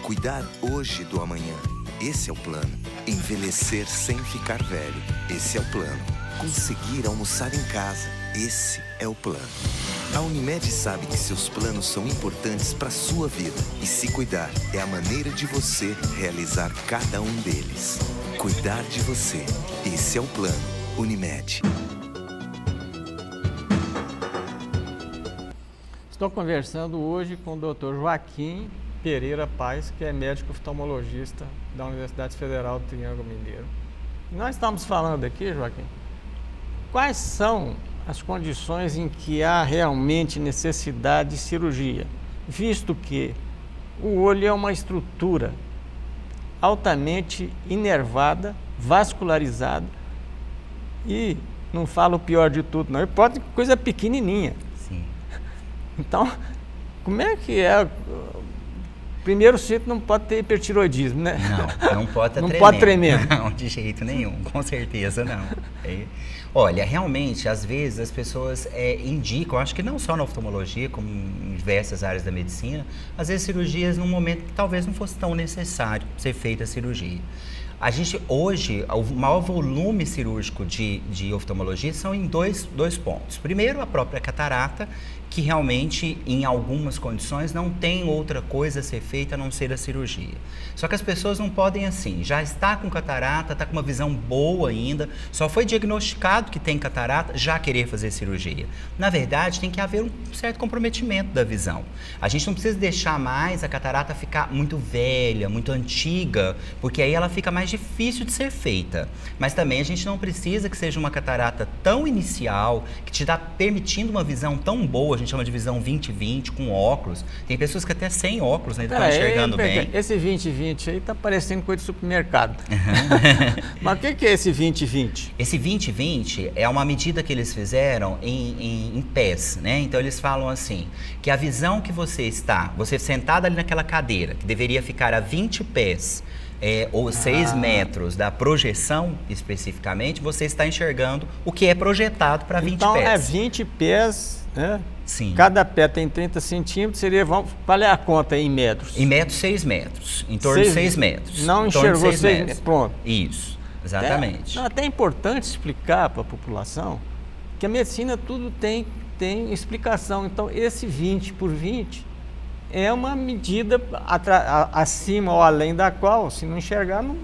Cuidar hoje do amanhã, esse é o plano. Envelhecer sem ficar velho, esse é o plano. Conseguir almoçar em casa, esse é o plano. A Unimed sabe que seus planos são importantes para a sua vida e se cuidar é a maneira de você realizar cada um deles. Cuidar de você, esse é o plano. Unimed. Estou conversando hoje com o Dr. Joaquim Pereira Paes, que é médico oftalmologista da Universidade Federal do Triângulo Mineiro. Nós estamos falando aqui, Joaquim, quais são as condições em que há realmente necessidade de cirurgia, visto que o olho é uma estrutura altamente inervada, vascularizada e, não falo o pior de tudo, não, pode coisa pequenininha. Sim. Então, como é que é? Primeiro cito, não pode ter hipertiroidismo, né? Não pode estar não pode tremer. Não, de jeito nenhum, com certeza não. Olha, realmente, às vezes as pessoas indicam, acho que não só na oftalmologia, como em diversas áreas da medicina, às vezes cirurgias num momento que talvez não fosse tão necessário ser feita a cirurgia. A gente, hoje, o maior volume cirúrgico de oftalmologia são em dois pontos. Primeiro, a própria catarata, que realmente, em algumas condições, não tem outra coisa a ser feita a não ser a cirurgia. Só que as pessoas não podem, assim, já está com catarata, está com uma visão boa ainda, só foi diagnosticado que tem catarata, já querer fazer cirurgia. Na verdade, tem que haver um certo comprometimento da visão. A gente não precisa deixar mais a catarata ficar muito velha, muito antiga, porque aí ela fica mais difícil de ser feita. Mas também a gente não precisa que seja uma catarata tão inicial, que te está permitindo uma visão tão boa a gente chama de visão 20/20 com óculos. Tem pessoas que até sem óculos, né, estão enxergando bem. Esse 20/20 aí tá parecendo coisa de supermercado. Mas o que é esse 20/20? Esse 20/20 é uma medida que eles fizeram em pés, né? Então eles falam assim, que a visão que você sentado ali naquela cadeira, que deveria ficar a 20 pés, ou 6 metros da projeção especificamente, você está enxergando o que é projetado para 20 então, pés. Então é 20 pés, né? Sim. Cada pé tem 30 centímetros, qual é a conta em metros? Em metros, 6 metros. Em torno de 6 metros. Não enxergou 6 metros. Pronto. Isso, exatamente. É até importante explicar para a população que a medicina tudo tem explicação. Então, esse 20/20 é uma medida acima ou além da qual, se não enxergar, não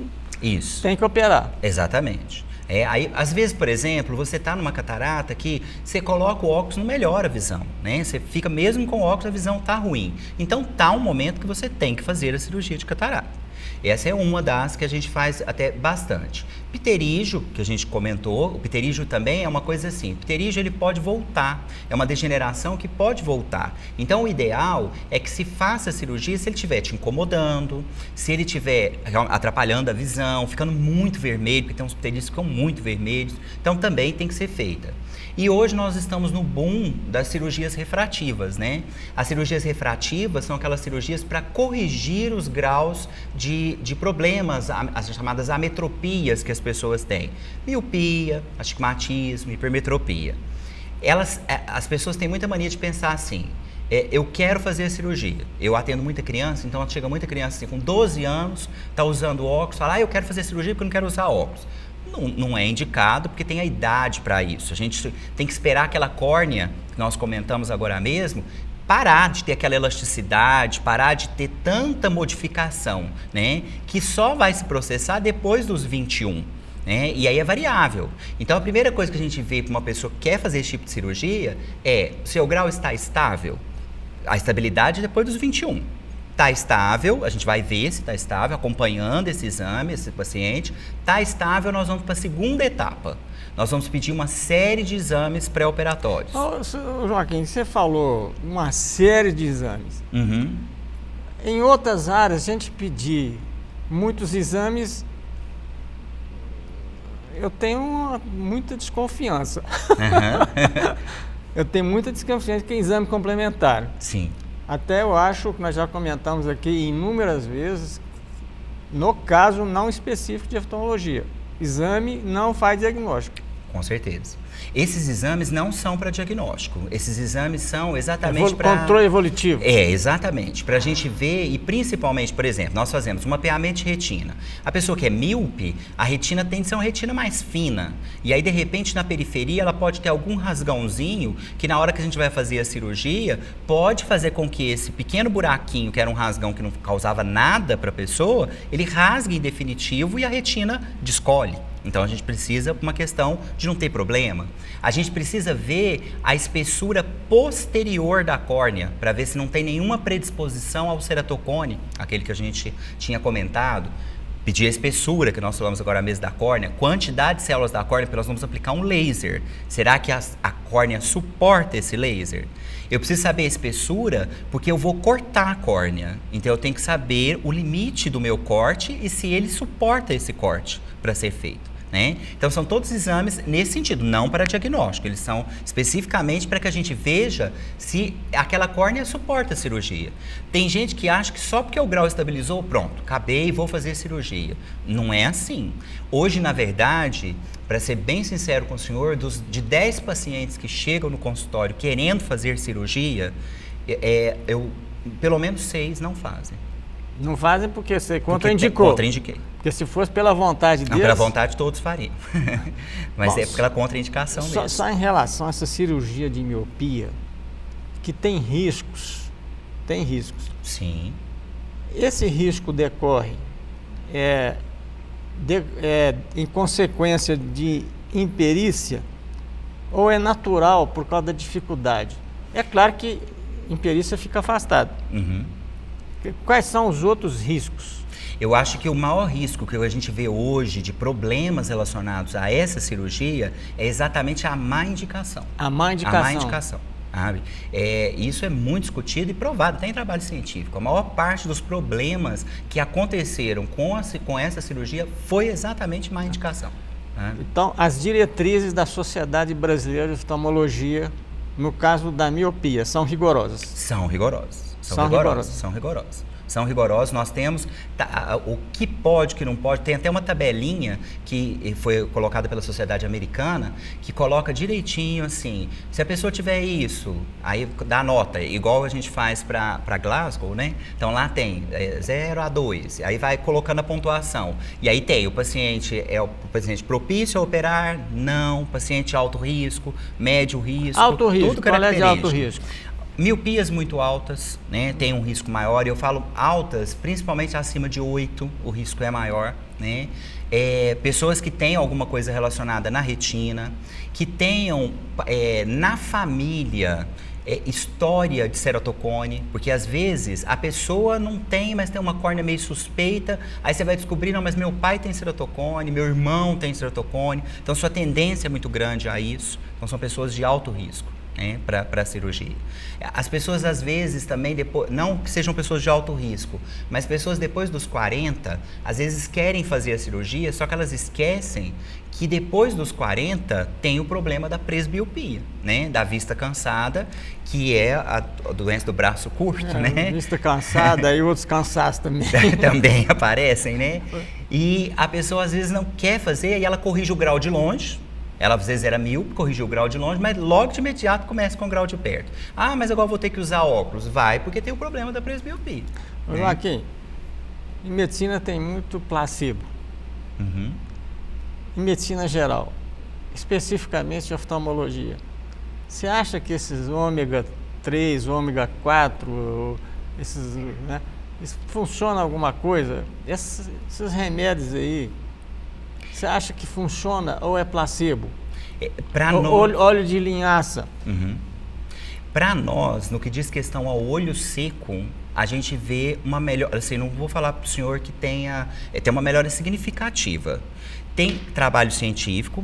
tem que operar. Exatamente. Aí, às vezes, por exemplo, você está numa catarata que você coloca o óculos, não melhora a visão, né? Você fica mesmo com o óculos, a visão está ruim. Então, tá um momento que você tem que fazer a cirurgia de catarata. Essa é uma das que a gente faz até bastante. Pterígio, que a gente comentou, o pterígio também é uma coisa assim. O pterígio, ele pode voltar, é uma degeneração que pode voltar. Então, o ideal é que se faça a cirurgia se ele estiver te incomodando, se ele estiver atrapalhando a visão, ficando muito vermelho, porque tem uns pterígios que ficam muito vermelhos, então também tem que ser feita. E hoje nós estamos no boom das cirurgias refrativas, né? As cirurgias refrativas são aquelas cirurgias para corrigir os graus de problemas, as chamadas ametropias que as pessoas têm. Miopia, astigmatismo, hipermetropia. As pessoas têm muita mania de pensar assim, eu quero fazer a cirurgia. Eu atendo muita criança, então chega muita criança assim, com 12 anos, está usando óculos, fala, eu quero fazer cirurgia porque eu não quero usar óculos. Não é indicado porque tem a idade para isso. A gente tem que esperar aquela córnea, que nós comentamos agora mesmo, parar de ter aquela elasticidade, parar de ter tanta modificação, né? Que só vai se processar depois dos 21. Né? E aí é variável. Então a primeira coisa que a gente vê para uma pessoa que quer fazer esse tipo de cirurgia é, seu grau está estável? A estabilidade é depois dos 21. Está estável, a gente vai ver se está estável, acompanhando esse exame, esse paciente. Está estável, nós vamos para a segunda etapa. Nós vamos pedir uma série de exames pré-operatórios. Joaquim, você falou uma série de exames. Uhum. Em outras áreas, a gente pedir muitos exames, eu tenho muita desconfiança. Uhum. Eu tenho muita desconfiança que é exame complementar. Sim. Até eu acho que nós já comentamos aqui inúmeras vezes, no caso não específico de oftalmologia, exame não faz diagnóstico. Com certeza. Esses exames não são para diagnóstico. Esses exames são exatamente para... Controle evolutivo. Exatamente. Para a gente ver e principalmente, por exemplo, nós fazemos um mapeamento de retina. A pessoa que é míope, a retina tende a ser uma retina mais fina. E aí, de repente, na periferia, ela pode ter algum rasgãozinho que na hora que a gente vai fazer a cirurgia, pode fazer com que esse pequeno buraquinho, que era um rasgão que não causava nada para a pessoa, ele rasgue em definitivo e a retina descolhe. Então, a gente precisa, por uma questão de não ter problema, a gente precisa ver a espessura posterior da córnea, para ver se não tem nenhuma predisposição ao ceratocone, aquele que a gente tinha comentado. Pedir a espessura, que nós falamos agora mesmo da córnea, quantidade de células da córnea, porque nós vamos aplicar um laser. Será que a córnea suporta esse laser? Eu preciso saber a espessura, porque eu vou cortar a córnea. Então, eu tenho que saber o limite do meu corte e se ele suporta esse corte para ser feito. Né? Então, são todos exames nesse sentido, não para diagnóstico. Eles são especificamente para que a gente veja se aquela córnea suporta a cirurgia. Tem gente que acha que só porque o grau estabilizou, pronto, acabei e vou fazer cirurgia. Não é assim. Hoje, na verdade, para ser bem sincero com o senhor, de 10 pacientes que chegam no consultório querendo fazer cirurgia, pelo menos 6 não fazem. Não fazem porque você contraindicou. Contraindiquei. Porque se fosse pela vontade deles... Pela vontade todos fariam. Mas é pela contraindicação mesmo. Só em relação a essa cirurgia de miopia, que tem riscos. Tem riscos. Sim. Esse risco decorre em consequência de imperícia ou é natural por causa da dificuldade? É claro que imperícia fica afastado. Uhum. Quais são os outros riscos? Eu acho que o maior risco que a gente vê hoje de problemas relacionados a essa cirurgia é exatamente a má indicação. A má indicação. A má indicação. sabe? Isso é muito discutido e provado, tem trabalho científico. A maior parte dos problemas que aconteceram com essa cirurgia foi exatamente má indicação. Sabe? Então, as diretrizes da Sociedade Brasileira de Oftalmologia, no caso da miopia, são rigorosas? São rigorosas. São rigorosos. Nós temos o que pode, o que não pode. Tem até uma tabelinha que foi colocada pela Sociedade Americana que coloca direitinho assim, se a pessoa tiver isso, aí dá nota, igual a gente faz para Glasgow, né? Então lá tem 0 a 2, aí vai colocando a pontuação. E aí tem o paciente propício a operar, não, paciente alto risco, médio risco. Alto risco, tudo qual é de alto característico. risco? Miopias muito altas, né, tem um risco maior, eu falo altas, principalmente acima de 8, o risco é maior, né? Pessoas que têm alguma coisa relacionada na retina, que tenham na família história de ceratocone, porque às vezes a pessoa não tem, mas tem uma córnea meio suspeita, aí você vai descobrir, não, mas meu pai tem ceratocone, meu irmão tem ceratocone, então sua tendência é muito grande a isso, então são pessoas de alto risco. Para a cirurgia. As pessoas às vezes também, não que sejam pessoas de alto risco, mas pessoas depois dos 40, às vezes querem fazer a cirurgia, só que elas esquecem que depois dos 40 tem o problema da presbiopia, né? Da vista cansada, que é a doença do braço curto, né? Vista cansada e outros cansaços também. Também aparecem, né? E a pessoa às vezes não quer fazer e ela corrige o grau de longe. Ela às vezes era míope, corrigiu o grau de longe, mas logo de imediato começa com o grau de perto. Ah, mas agora vou ter que usar óculos. Vai, porque tem o problema da presbiopia. Joaquim, em medicina tem muito placebo. Uhum. Em medicina geral, especificamente de oftalmologia, você acha que esses ômega 3, ômega 4, esses, né, funciona alguma coisa? Esses remédios aí, você acha que funciona ou é placebo? Óleo de linhaça. Uhum. Para nós, no que diz questão ao olho seco, a gente vê uma melhora. Assim, não vou falar para o senhor que tem uma melhora significativa. Tem trabalho científico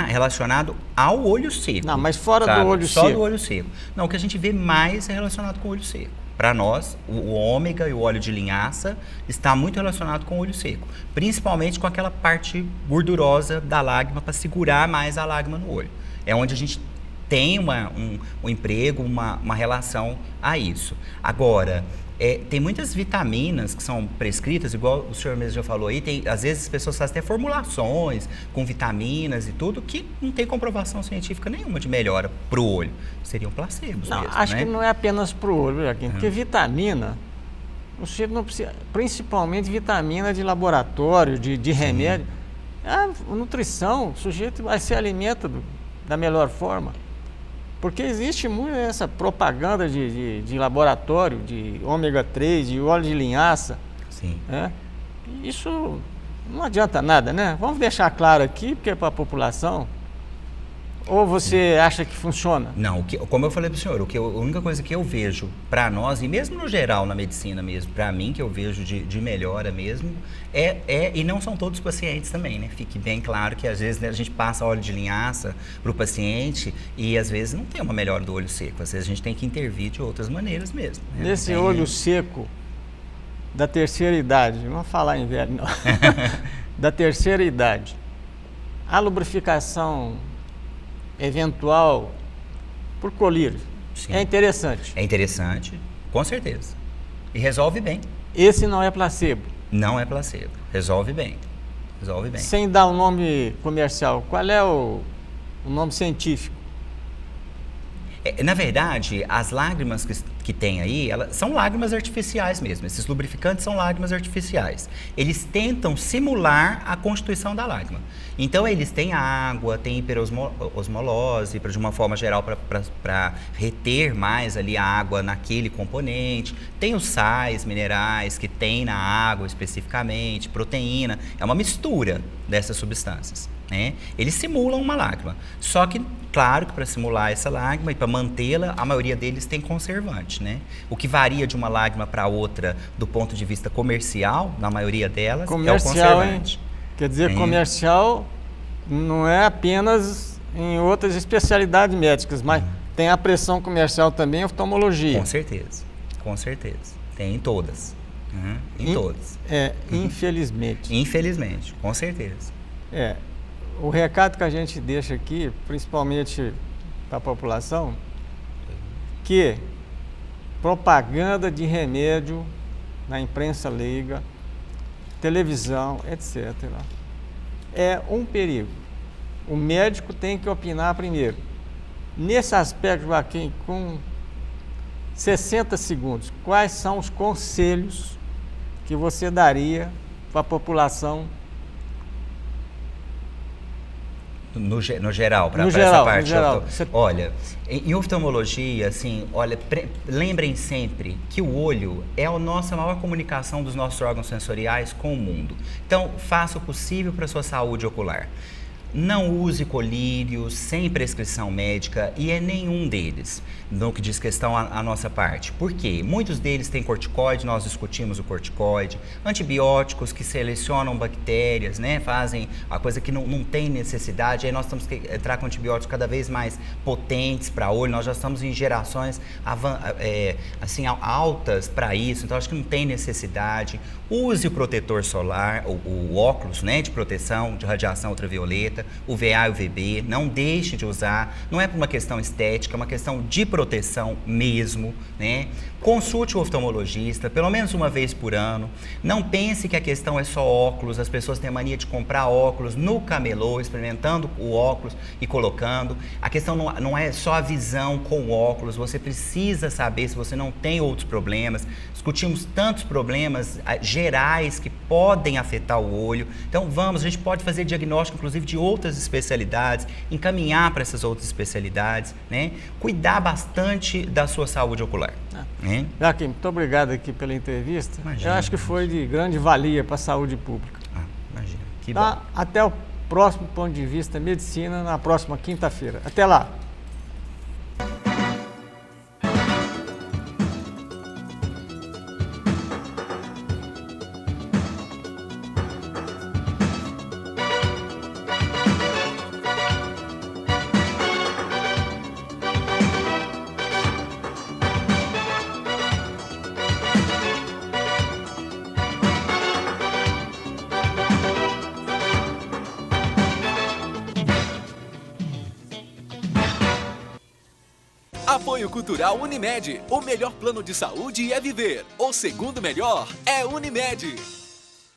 relacionado ao olho seco. Não, mas fora do olho seco. Só do olho seco. Não, o que a gente vê mais é relacionado com o olho seco. Para nós, o ômega e o óleo de linhaça está muito relacionado com o olho seco, principalmente com aquela parte gordurosa da lágrima para segurar mais a lágrima no olho. É onde a gente tem um emprego, uma relação a isso. Agora, tem muitas vitaminas que são prescritas, igual o senhor mesmo já falou aí, às vezes as pessoas fazem até formulações com vitaminas e tudo, que não tem comprovação científica nenhuma de melhora para o olho. Seriam placebos mesmo, acho que não é apenas para o olho, Joaquim, porque vitamina, o sujeito não precisa, principalmente vitamina de laboratório, de remédio, a nutrição, o sujeito vai se alimenta da melhor forma. Porque existe muito essa propaganda de laboratório, de ômega 3, de óleo de linhaça. Sim. Isso não adianta nada, né? Vamos deixar claro aqui, porque é para a população. Ou você acha que funciona? Não, como eu falei para o senhor, a única coisa que eu vejo para nós, e mesmo no geral, na medicina mesmo, para mim, que eu vejo de melhora mesmo, e não são todos os pacientes também, né? Fique bem claro que às vezes, né, a gente passa óleo de linhaça para o paciente e às vezes não tem uma melhora do olho seco, às vezes a gente tem que intervir de outras maneiras mesmo. Né? Nesse olho seco da terceira idade, não vamos falar em velho, não, da terceira idade, a lubrificação eventual por colírio. Sim. É interessante. É interessante, com certeza. E resolve bem. Esse não é placebo. Não é placebo. Resolve bem. Resolve bem. Sem dar o nome comercial, qual é o nome científico? Na verdade, as lágrimas que tem aí, elas são lágrimas artificiais mesmo. Esses lubrificantes são lágrimas artificiais. Eles tentam simular a constituição da lágrima. Então, eles têm água, têm hiperosmolose, de uma forma geral, para reter mais ali a água naquele componente. Tem os sais minerais que tem na água especificamente, proteína. É uma mistura dessas substâncias. Né? Eles simulam uma lágrima. Só que, claro que para simular essa lágrima e para mantê-la, a maioria deles tem conservante. Né? O que varia de uma lágrima para outra do ponto de vista comercial, na maioria delas, é o conservante. Hein? Quer dizer, comercial não é apenas em outras especialidades médicas, mas Tem a pressão comercial também, oftalmologia. Com certeza, com certeza. Tem em todas. Em todas. Infelizmente. Infelizmente, com certeza. O recado que a gente deixa aqui, principalmente para a população, que propaganda de remédio na imprensa leiga, televisão, etc., é um perigo. O médico tem que opinar primeiro. Nesse aspecto, Joaquim, com 60 segundos, quais são os conselhos que você daria para a população? No geral, para essa parte. Geral. Olha, em oftalmologia, assim, olha, lembrem sempre que o olho é a nossa maior comunicação dos nossos órgãos sensoriais com o mundo. Então, faça o possível para a sua saúde ocular. Não use colírios sem prescrição médica e é nenhum deles, no que diz questão à nossa parte. Por quê? Muitos deles têm corticoide, nós discutimos o corticoide, antibióticos que selecionam bactérias, né? Fazem a coisa que não tem necessidade, aí nós temos que entrar com antibióticos cada vez mais potentes para olho, nós já estamos em gerações assim, altas para isso, então acho que não tem necessidade. Use o protetor solar, o óculos, né, de proteção de radiação ultravioleta, o VA e o VB, não deixe de usar, não é por uma questão estética, é uma questão de proteção mesmo, né? Consulte o oftalmologista, pelo menos uma vez por ano. Não pense que a questão é só óculos, as pessoas têm a mania de comprar óculos no camelô, experimentando o óculos e colocando. A questão não é só a visão com óculos, você precisa saber se você não tem outros problemas. Discutimos tantos problemas gerais que podem afetar o olho. Então a gente pode fazer diagnóstico, inclusive, de outras especialidades, encaminhar para essas outras especialidades, né? Cuidar bastante da sua saúde ocular. Joaquim, muito obrigado aqui pela entrevista. Imagina, eu acho que foi de grande valia para a saúde pública. Imagina. Que bom. Até o próximo Ponto de Vista Medicina, na próxima quinta-feira. Até lá. Apoio Cultural Unimed. O melhor plano de saúde é viver. O segundo melhor é Unimed.